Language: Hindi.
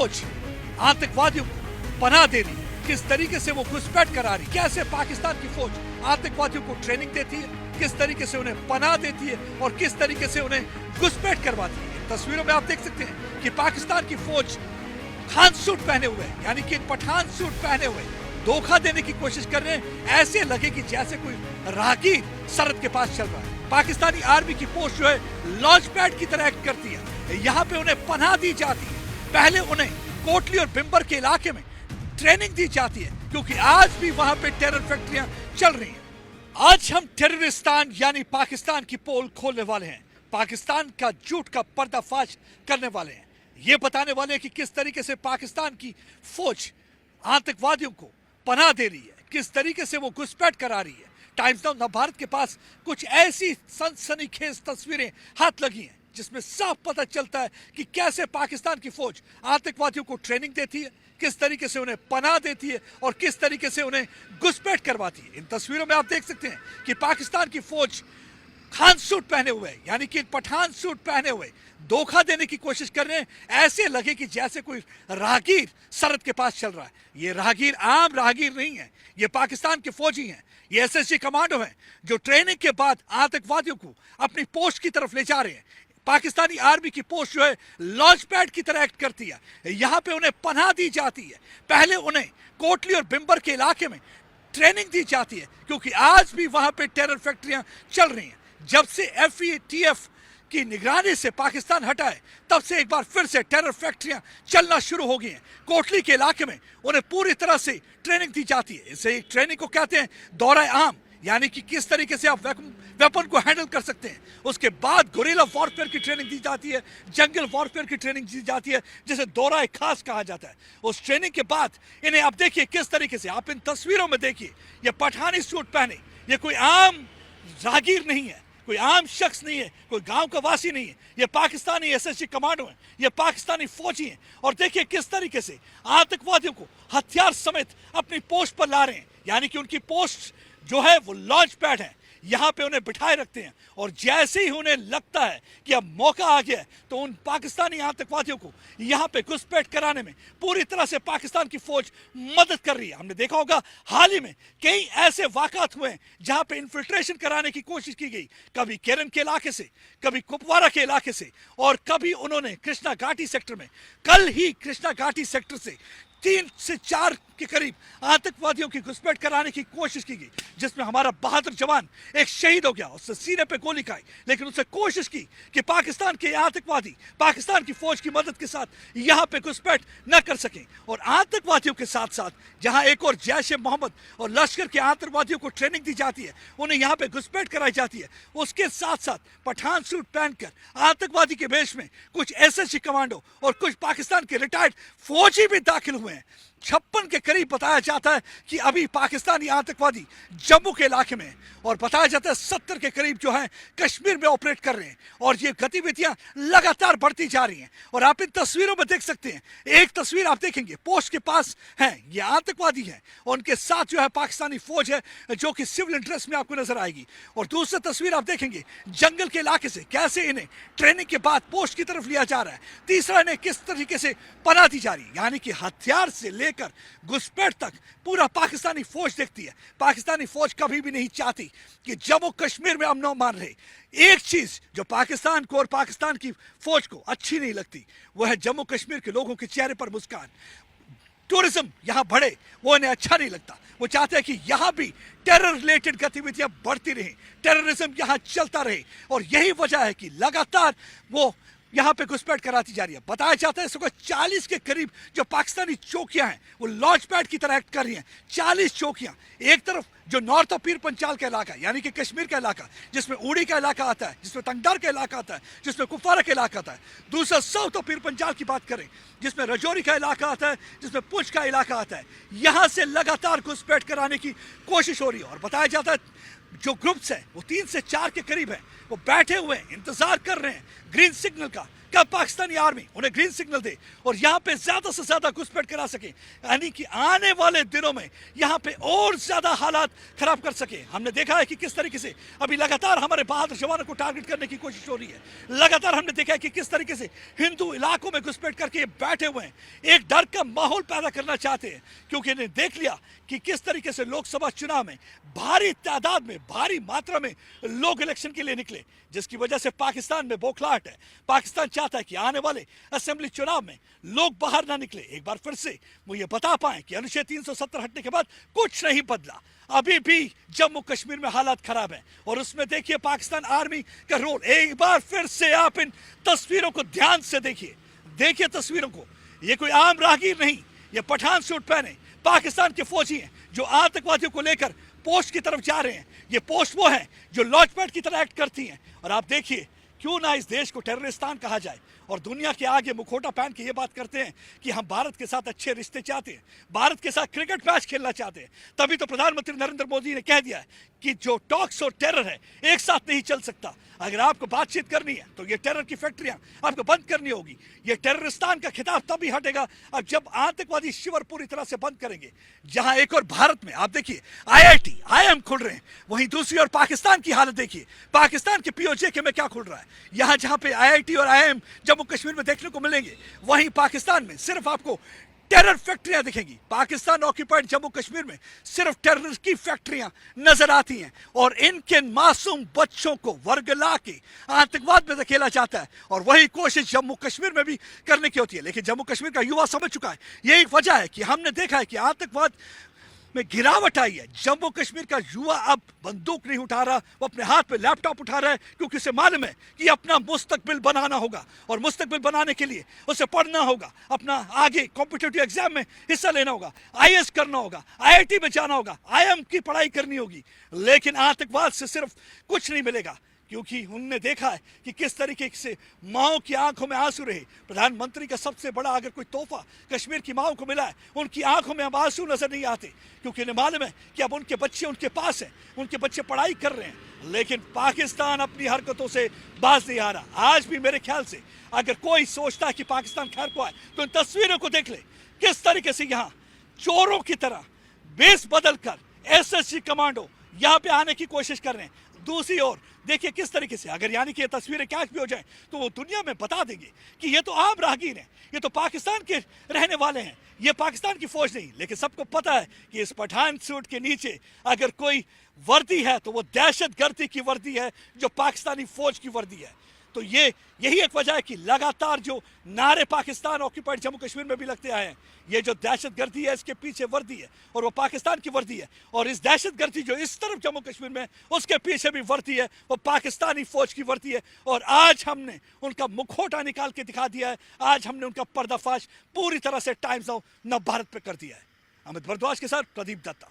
फौज आतंकवादियों को पनाह दे रही है, किस तरीके से वो घुसपैठ करा रही, कैसे पाकिस्तान की फौज आतंकवादियों को ट्रेनिंग देती है, किस तरीके से उन्हें पनाह देती है और किस तरीके से उन्हें घुसपैठ करवाती है। इन तस्वीरों में आप देख सकते हैं कि पाकिस्तान की फौज खान सूट पहने हुए, यानी कि पठान सूट पहने हुए धोखा देने की कोशिश कर रहे हैं। ऐसे लगे कि जैसे कोई राहगीर सरहद के पास चल रहा है। पाकिस्तानी आर्मी की पोस्ट जो है लॉन्च पैड की तरह एक्ट करती है। यहाँ पे उन्हें पनाह दी जाती है। पहले उन्हें कोटली और बिम्बर के इलाके में ट्रेनिंग दी जाती है, क्योंकि आज भी वहां पे टेरर फैक्ट्रियां चल रही हैं। आज हम टेररिस्तान यानी पाकिस्तान की पोल खोलने वाले हैं, पाकिस्तान का झूठ का पर्दाफाश करने वाले हैं। ये बताने वाले हैं कि किस तरीके से पाकिस्तान की फौज आतंकवादियों को पनाह दे रही है, किस तरीके से वो घुसपैठ करा रही है। टाइम्स नाउ नवभारत के पास कुछ ऐसी सनसनीखेज तस्वीरें हाथ लगी हैं जिसमें साफ पता चलता है कि कैसे पाकिस्तान की फौज आतंकवादियों को ट्रेनिंग देती है, किस तरीके से उन्हें पनाह देती है और किस तरीके से उन्हें घुसपैठ करवाती है। इन तस्वीरों में आप देख सकते हैं कि पाकिस्तान की फौज खान सूट पहने हुए, यानी कि पठान सूट पहने हुए धोखा देने की कोशिश कर रहे हैं। ऐसे लगे कि जैसे कोई राहगीर सरहद के पास चल रहा है। ये राहगीर आम राहगीर नहीं है, ये पाकिस्तान के फौजी हैं, ये एसएसजी कमांडो हैं जो ट्रेनिंग के बाद आतंकवादियों को अपनी पोस्ट की तरफ ले जा रहे हैं। पाकिस्तानी आर्मी की पोस्ट जो है लॉन्च पैड की तरह एक्ट करती है। यहाँ पे उन्हें पनाह दी जाती है। पहले उन्हें कोटली और बिम्बर के इलाके में ट्रेनिंग दी जाती है, क्योंकि आज भी वहां पे टेरर फैक्ट्रियां चल रही हैं। जब से एफएटीएफ की निगरानी से पाकिस्तान हटा है, तब से एक बार फिर से टेरर फैक्ट्रियां चलना शुरू हो गई हैं। कोटली के इलाके में उन्हें पूरी तरह से ट्रेनिंग दी जाती है। इसे ट्रेनिंग को कहते हैं दौरा आम, यानी कि किस तरीके से आप वेपन को हैंडल कर सकते हैं। उसके बाद गुरिल्ला वॉरफेयर की ट्रेनिंग दी जाती है, जंगल वॉरफेयर की ट्रेनिंग दी जाती है, जिसे दौरा खास कहा जाता है। उस ट्रेनिंग के बाद इन्हें आप देखिए किस तरीके से, आप इन तस्वीरों में देखिए, ये पठानी सूट पहने, ये कोई आम राहगीर नहीं है, कोई आम शख्स नहीं है, कोई गांव का वासी नहीं है। ये पाकिस्तानी एसएसजी कमांडो हैं, ये पाकिस्तानी फौजी हैं। और देखिए किस तरीके से आतंकवादियों को हथियार समेत अपनी पोस्ट पर ला रहे हैं, यानी कि उनकी पोस्ट जो है वो लॉन्च पैड है। यहाँ पे उन्हें बिठाए रखते हैं और जैसे ही उन्हें लगता है कि अब मौका आ गया है, तो उन पाकिस्तानी आतंकवादियों को यहाँ पे घुसपैठ कराने में पूरी तरह से पाकिस्तान की फौज मदद कर रही है। हमने देखा होगा हाल ही में कई ऐसे वाक़ात हुए हैं जहाँ पे इन्फिल्ट्रेशन कराने की कोशिश की गई, कभी केरन के इलाके से, कभी कुपवारा के इलाके से, और कभी उन्होंने कृष्णा घाटी सेक्टर में, कल ही कृष्णा घाटी सेक्टर से 3 से 4 के करीब आतंकवादियों की घुसपैठ कराने की कोशिश की गई, जिसमें हमारा बहादुर जवान एक शहीद हो गया। उससे सीने पे गोली खाई, लेकिन उसने कोशिश की कि पाकिस्तान के आतंकवादी पाकिस्तान की फौज की मदद के साथ यहाँ पे घुसपैठ न कर सकें। और आतंकवादियों के साथ साथ जहाँ एक और जैश ए मोहम्मद और लश्कर के आतंकवादियों को ट्रेनिंग दी जाती है, उन्हें यहाँ पे घुसपैठ कराई जाती है, उसके साथ साथ पठान सूट पहनकर आतंकवादी के वेश में कुछ एसएसजी कमांडो और कुछ पाकिस्तान के रिटायर्ड फौजी भी दाखिल हुए हैं। 56 के करीब बताया जाता है कि अभी पाकिस्तानी आतंकवादी जम्मू के इलाके में, और बताया जाता है 70 के करीब जो है कश्मीर में ऑपरेट कर रहे हैं। और ये गतिविधियां लगातार बढ़ती जा रही हैं। और आप इन तस्वीरों में देख सकते हैं, एक तस्वीर आप देखेंगे पोस्ट के पास है, ये आतंकवादी हैं और उनके साथ जो है पाकिस्तानी फौज है जो कि सिविल ड्रेस में आपको नजर आएगी। और दूसरी तस्वीर आप देखेंगे जंगल के इलाके से कैसे इन्हें ट्रेनिंग के बाद पोस्ट की तरफ लिया जा रहा है। तीसरा, इन्हें किस तरीके से पनाह दी जा रही है, यानी कि हथियार से लेकर घुसपैठ तक पूरा पाकिस्तानी फौज देखती है। पाकिस्तानी फौज कभी भी नहीं चाहती कि जम्मू कश्मीर में अमन मान रहे। एक चीज जो पाकिस्तान को और पाकिस्तान की फौज को अच्छी नहीं लगती, वह है जम्मू कश्मीर के लोगों के चेहरे पर मुस्कान। टूरिज्म यहाँ बढ़े, वो इन्हें अच्छा नहीं लगता। वो चाहते हैं कि यहाँ भी टेरर रिलेटेड गतिविधियां बढ़ती रहें, टेररिज्म यहाँ चलता रहे। और यही वजह है कि लगातार वो यहाँ पे घुसपैठ कराती जा रही है। बताया जाता है इस वक्त 40 के करीब जो पाकिस्तानी चौकियां हैं वो लॉन्च पैड की तरह एक्ट कर रही हैं। 40 चौकियां, एक तरफ जो नॉर्थ ऑफ पीर पंचाल का इलाका यानी कि कश्मीर का इलाका, जिसमें उड़ी का इलाका आता है, जिसमें तंगदार का इलाका आता है, जिसमें कुपवारा का इलाका आता है। दूसरा साउथ ऑफ पीर पंचाल की बात करें, जिसमें रजौरी का इलाका आता है, जिसमें पुंछ का इलाका आता है। यहाँ से लगातार घुसपैठ कराने की कोशिश हो रही है। और बताया जाता है जो ग्रुप्स हैं वो 3 से 4 के करीब हैं, वो बैठे हुए हैं, इंतजार कर रहे हैं ग्रीन सिग्नल का कब पाकिस्तानी आर्मी उन्हें ग्रीन सिग्नल दे और यहाँ पे ज्यादा से ज्यादा घुसपैठ करा सके, यानी कि आने वाले दिनों में यहाँ पे और ज्यादा हालात खराब कर सके। हमने देखा है कि किस तरीके से अभी लगातार हमारे बहादुर जवानों को टारगेट करने की कोशिश हो रही है। लगातार हमने देखा है कि किस तरीके से हिंदू इलाकों में घुसपैठ करके बैठे हुए हैं, एक डर का माहौल पैदा करना चाहते हैं, क्योंकि इन्हें देख लिया कि किस तरीके से लोकसभा चुनाव में भारी तादाद में, भारी मात्रा में लोग इलेक्शन के लिए निकले, जिसकी वजह से पाकिस्तान में बौखलाहट है। पाकिस्तान चाहता है कि आने वाले असेंबली चुनाव में लोग बाहर ना निकले। एक बार फिर से वो ये बता पाए कि अनुच्छेद 370 हटने के बाद कुछ नहीं बदला, अभी भी जम्मू कश्मीर में हालात खराब है। और उसमें देखिए पाकिस्तान आर्मी का रोल। एक बार फिर से आप इन तस्वीरों को ध्यान से देखिए, देखिए तस्वीरों को। ये कोई आम राहगीर नहीं, ये पठान सूट पहने पाकिस्तान के फौजी हैं जो आतंकवादियों को लेकर पोस्ट की तरफ जा रहे हैं। ये पोस्ट वो हैं जो लॉन्च पैड की तरह एक्ट करती हैं। और आप देखिए, क्यों ना इस देश को टेररिस्तान कहा जाए और दुनिया के आगे मुखौटा पहन के ये बात करते हैं कि हम भारत के साथ अच्छे रिश्ते चाहते हैं, भारत के साथ क्रिकेट मैच खेलना चाहते हैं। तभी तो प्रधानमंत्री नरेंद्र मोदी ने कह दिया है कि जो टॉक्स और टेरर है एक साथ नहीं चल सकता। अगर आपको बातचीत करनी है तो ये टेरर की फैक्ट्रियां आपको बंद करनी होगी। ये टेररिस्तान का खिताब तभी हटेगा अब जब आतंकवादी शिविर पूरी तरह से बंद करेंगे। जहां एक और भारत में आप देखिए IIT IIM खुल रहे हैं, वहीं दूसरी ओर पाकिस्तान की हालत देखिए, पाकिस्तान के POJK में क्या खुल रहा है। यहां जहां पे IIT और IIM जम्मू कश्मीर में देखने को मिलेंगे, वहीं पाकिस्तान में सिर्फ आपको टेरर फैक्ट्रियां दिखेंगी। पाकिस्तान ऑक्यूपाइड जम्मू कश्मीर में सिर्फ टेरर की फैक्ट्रियां नजर आती हैं और इनके मासूम बच्चों को वर्गला के आतंकवाद में धकेला जाता है। और वही कोशिश जम्मू कश्मीर में भी करने की होती है, लेकिन जम्मू कश्मीर का युवा समझ चुका है। यही वजह है कि हमने देखा है कि आतंकवाद में गिरावट आई है। जम्मू कश्मीर का युवा अब बंदूक नहीं उठा रहा, वो अपने हाथ में लैपटॉप उठा रहा है, क्योंकि उसे मालूम है कि अपना मुस्तकबिल बनाना होगा और मुस्तकबिल बनाने के लिए उसे पढ़ना होगा, अपना आगे कॉम्पिटिटिव एग्जाम में हिस्सा लेना होगा, IAS करना होगा, IIT में जाना होगा, IIM की पढ़ाई करनी होगी। लेकिन आतंकवाद से सिर्फ कुछ नहीं मिलेगा, क्योंकि उनने देखा है कि किस तरीके से माओ की आंखों में आंसू रहे। प्रधानमंत्री का सबसे बड़ा अगर कोई तोहफा कश्मीर की माओ को मिला है, उनकी आंखों में अब आंसू नजर नहीं आते, क्योंकि उन्हें मालूम है कि अब उनके बच्चे उनके पास हैं, उनके बच्चे पढ़ाई कर रहे हैं। लेकिन पाकिस्तान अपनी हरकतों से बाज नहीं आ रहा। आज भी मेरे ख्याल से अगर कोई सोचता है कि पाकिस्तान खैर को आए तो इन तस्वीरों को देख ले, किस तरीके से यहाँ चोरों की तरह बेस बदल कर SSG कमांडो यहाँ पे आने की कोशिश कर रहे हैं। दूसरी ओर देखिए किस तरीके से, अगर यानी कि ये तस्वीरें कैच भी हो जाएं तो वो दुनिया में बता देंगे कि ये तो आम राहगीर हैं, ये तो पाकिस्तान के रहने वाले हैं, ये पाकिस्तान की फौज नहीं। लेकिन सबको पता है कि इस पठान सूट के नीचे अगर कोई वर्दी है तो वो दहशतगर्दी की वर्दी है, जो पाकिस्तानी फौज की वर्दी है। तो यही एक वजह है कि लगातार जो नारे पाकिस्तान ऑक्यूपाइड जम्मू कश्मीर में भी लगते आए हैं, ये जो दहशतगर्दी है इसके पीछे वर्दी है और वो पाकिस्तान की वर्दी है। और इस दहशतगर्दी जो इस तरफ जम्मू कश्मीर में उसके पीछे भी वर्दी है, वो पाकिस्तानी फौज की वर्दी है। और आज हमने उनका मुखौटा निकाल के दिखा दिया है, आज हमने उनका पर्दाफाश पूरी तरह से टाइम्स ऑफ नव भारत पे कर दिया है। अमित भारद्वाज के साथ प्रदीप दत्ता।